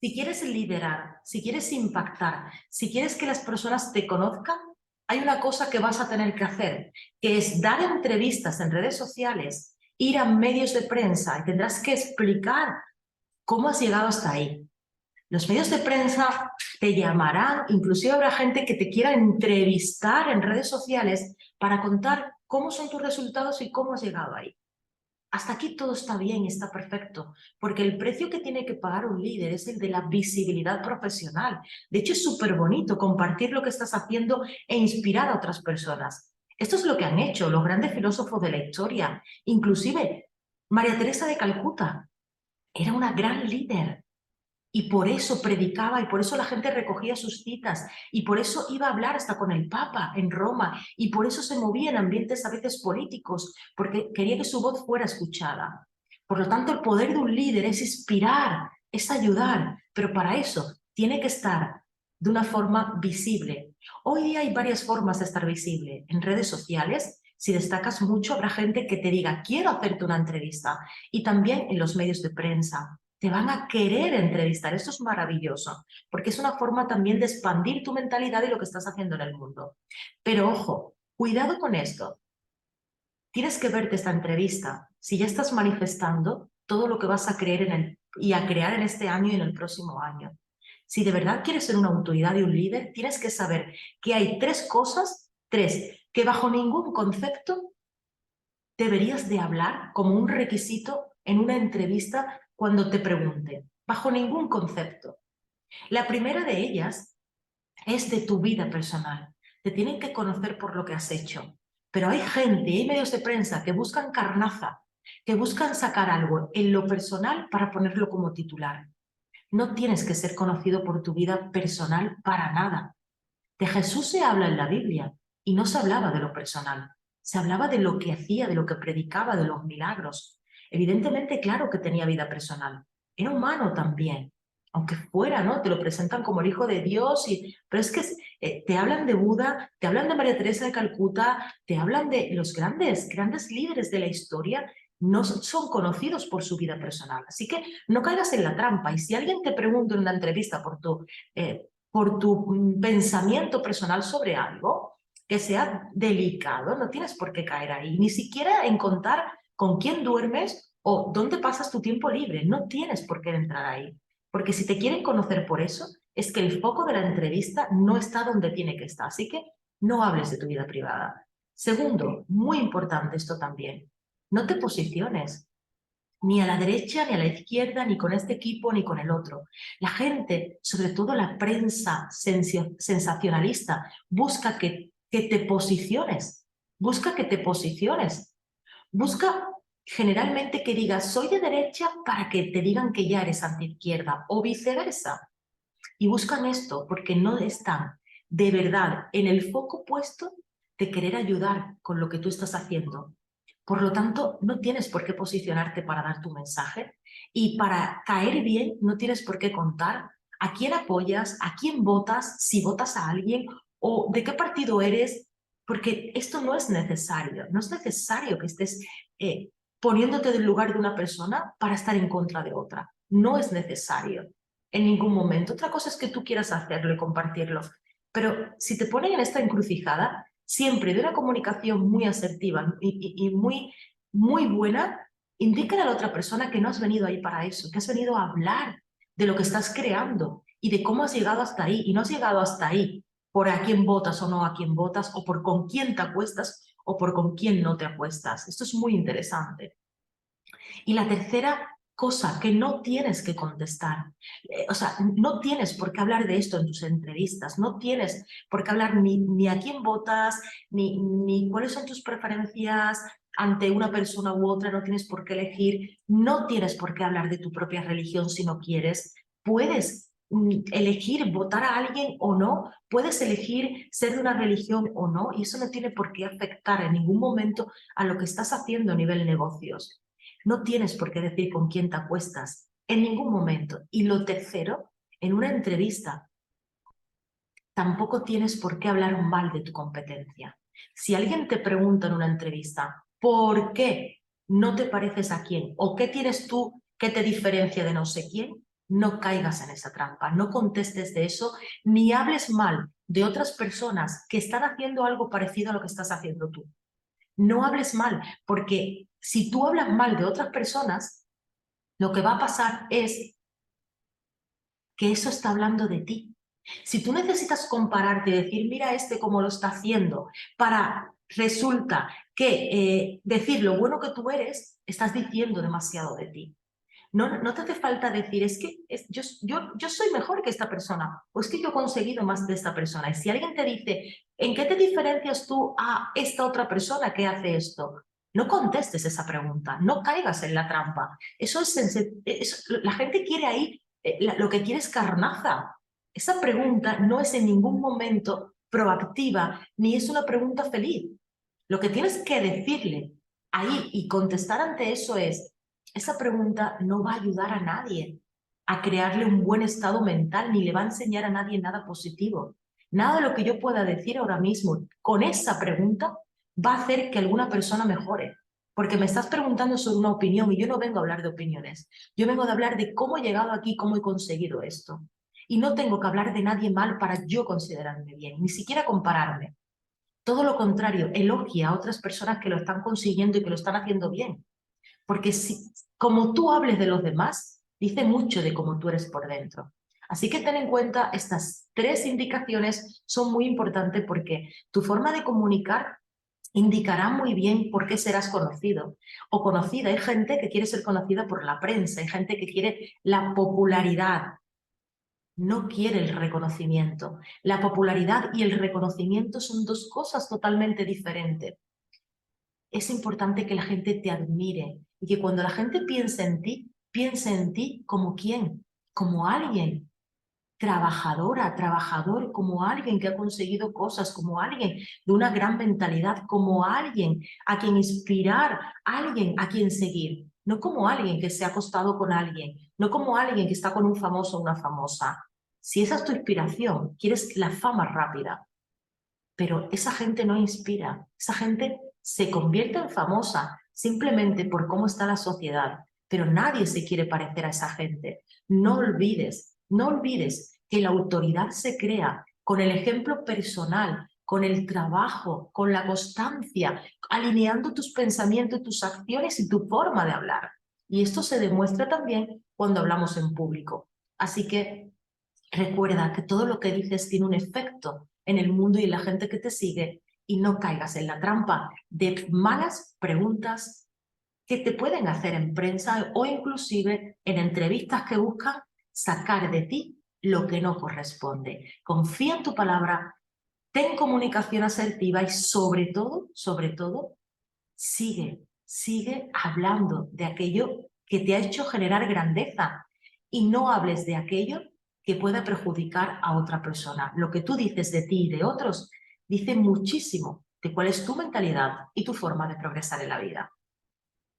Si quieres liderar, si quieres impactar, si quieres que las personas te conozcan, hay una cosa que vas a tener que hacer, que es dar entrevistas en redes sociales, ir a medios de prensa y tendrás que explicar cómo has llegado hasta ahí. Los medios de prensa te llamarán, inclusive habrá gente que te quiera entrevistar en redes sociales para contar cómo son tus resultados y cómo has llegado ahí. Hasta aquí todo está bien y está perfecto, porque el precio que tiene que pagar un líder es el de la visibilidad profesional. De hecho, es súper bonito compartir lo que estás haciendo e inspirar a otras personas. Esto es lo que han hecho los grandes filósofos de la historia. Inclusive, María Teresa de Calcuta era una gran líder. Y por eso predicaba y por eso la gente recogía sus citas y por eso iba a hablar hasta con el Papa en Roma y por eso se movía en ambientes a veces políticos, porque quería que su voz fuera escuchada. Por lo tanto, el poder de un líder es inspirar, es ayudar, pero para eso tiene que estar de una forma visible. Hoy día hay varias formas de estar visible. En redes sociales, si destacas mucho, habrá gente que te diga, quiero hacerte una entrevista. Y también en los medios de prensa te van a querer entrevistar. Esto es maravilloso, porque es una forma también de expandir tu mentalidad y lo que estás haciendo en el mundo. Pero ojo, cuidado con esto. Tienes que verte esta entrevista si ya estás manifestando todo lo que vas a creer y a crear en este año y en el próximo año. Si de verdad quieres ser una autoridad y un líder, tienes que saber que hay tres cosas, que bajo ningún concepto deberías de hablar como un requisito en una entrevista cuando te pregunten, bajo ningún concepto. La primera de ellas es de tu vida personal. Te tienen que conocer por lo que has hecho. Pero hay gente, hay medios de prensa que buscan carnaza, que buscan sacar algo en lo personal para ponerlo como titular. No tienes que ser conocido por tu vida personal para nada. De Jesús se habla en la Biblia y no se hablaba de lo personal. Se hablaba de lo que hacía, de lo que predicaba, de los milagros. Evidentemente, claro que tenía vida personal. Era humano también. Aunque fuera, ¿no? Te lo presentan como el hijo de Dios, pero es que te hablan de Buda, te hablan de María Teresa de Calcuta, te hablan de los grandes líderes de la historia, no son conocidos por su vida personal. Así que no caigas en la trampa. Y si alguien te pregunta en una entrevista por tu pensamiento personal sobre algo que sea delicado, no tienes por qué caer ahí, ni siquiera en contar con quién duermes o dónde pasas tu tiempo libre, no tienes por qué entrar ahí, porque si te quieren conocer por eso, es que el foco de la entrevista no está donde tiene que estar, así que no hables de tu vida privada. Segundo, muy importante esto también, no te posiciones ni a la derecha, ni a la izquierda, ni con este equipo, ni con el otro. La gente, sobre todo la prensa sensacionalista, busca que te posiciones, busca que te posiciones, busca generalmente que digas soy de derecha para que te digan que ya eres antiizquierda o viceversa. Y buscan esto porque no están de verdad en el foco puesto de querer ayudar con lo que tú estás haciendo. Por lo tanto, no tienes por qué posicionarte para dar tu mensaje y para caer bien no tienes por qué contar a quién apoyas, a quién votas, si votas a alguien o de qué partido eres, porque esto no es necesario. No es necesario que estés poniéndote del lugar de una persona para estar en contra de otra. No es necesario en ningún momento. Otra cosa es que tú quieras hacerlo y compartirlo. Pero si te ponen en esta encrucijada, siempre de una comunicación muy asertiva y muy buena, indícale a la otra persona que no has venido ahí para eso, que has venido a hablar de lo que estás creando y de cómo has llegado hasta ahí. Y no has llegado hasta ahí por a quién votas o no a quién votas, o por con quién te acuestas o por con quién no te acuestas. Esto es muy interesante. Y la tercera cosa que no tienes que contestar, o sea, no tienes por qué hablar de esto en tus entrevistas, no tienes por qué hablar ni a quién votas, ni cuáles son tus preferencias ante una persona u otra, no tienes por qué elegir, no tienes por qué hablar de tu propia religión si no quieres, puedes elegir votar a alguien o no, puedes elegir ser de una religión o no, y eso no tiene por qué afectar en ningún momento a lo que estás haciendo a nivel negocios. No tienes por qué decir con quién te acuestas en ningún momento. Y lo tercero, en una entrevista, tampoco tienes por qué hablar mal de tu competencia. Si alguien te pregunta en una entrevista, ¿por qué no te pareces a quién? ¿O qué tienes tú que te diferencia de no sé quién? no caigas en esa trampa, no contestes de eso, ni hables mal de otras personas que están haciendo algo parecido a lo que estás haciendo tú. No hables mal, porque si tú hablas mal de otras personas, lo que va a pasar es que eso está hablando de ti. Si tú necesitas compararte y decir, mira este cómo lo está haciendo, para resulta que decir lo bueno que tú eres, estás diciendo demasiado de ti. No te hace falta decir, es que yo soy mejor que esta persona, o es que yo he conseguido más de esta persona. Y si alguien te dice, ¿en qué te diferencias tú a esta otra persona que hace esto? No contestes esa pregunta, no caigas en la trampa. La gente quiere ahí, lo que quiere es carnaza. Esa pregunta no es en ningún momento proactiva, ni es una pregunta feliz. Lo que tienes que decirle ahí y contestar ante eso es, esa pregunta no va a ayudar a nadie a crearle un buen estado mental, ni le va a enseñar a nadie nada positivo. Nada de lo que yo pueda decir ahora mismo con esa pregunta va a hacer que alguna persona mejore. Porque me estás preguntando sobre una opinión y yo no vengo a hablar de opiniones. Yo vengo a hablar de cómo he llegado aquí, cómo he conseguido esto. Y no tengo que hablar de nadie mal para yo considerarme bien, ni siquiera compararme. Todo lo contrario, elogia a otras personas que lo están consiguiendo y que lo están haciendo bien. Porque si, como tú hables de los demás, dice mucho de cómo tú eres por dentro. Así que ten en cuenta, estas 3 indicaciones son muy importantes porque tu forma de comunicar indicará muy bien por qué serás conocido o conocida. Hay gente que quiere ser conocida por la prensa, hay gente que quiere la popularidad, no quiere el reconocimiento. La popularidad y el reconocimiento son 2 cosas totalmente diferentes. Es importante que la gente te admire y que cuando la gente piense en ti como quién, como alguien trabajadora, trabajador, como alguien que ha conseguido cosas, como alguien de una gran mentalidad, como alguien a quien inspirar, alguien a quien seguir, no como alguien que se ha acostado con alguien, no como alguien que está con un famoso o una famosa. Si esa es tu inspiración, quieres la fama rápida, pero esa gente no inspira, esa gente se convierte en famosa simplemente por cómo está la sociedad, pero nadie se quiere parecer a esa gente. No olvides que la autoridad se crea con el ejemplo personal, con el trabajo, con la constancia, alineando tus pensamientos, tus acciones y tu forma de hablar. Y esto se demuestra también cuando hablamos en público. Así que recuerda que todo lo que dices tiene un efecto en el mundo y en la gente que te sigue y no caigas en la trampa de malas preguntas que te pueden hacer en prensa o inclusive en entrevistas que buscan sacar de ti lo que no corresponde. Confía en tu palabra, ten comunicación asertiva y sobre todo, sigue hablando de aquello que te ha hecho generar grandeza y no hables de aquello que pueda perjudicar a otra persona. Lo que tú dices de ti y de otros dice muchísimo de cuál es tu mentalidad y tu forma de progresar en la vida.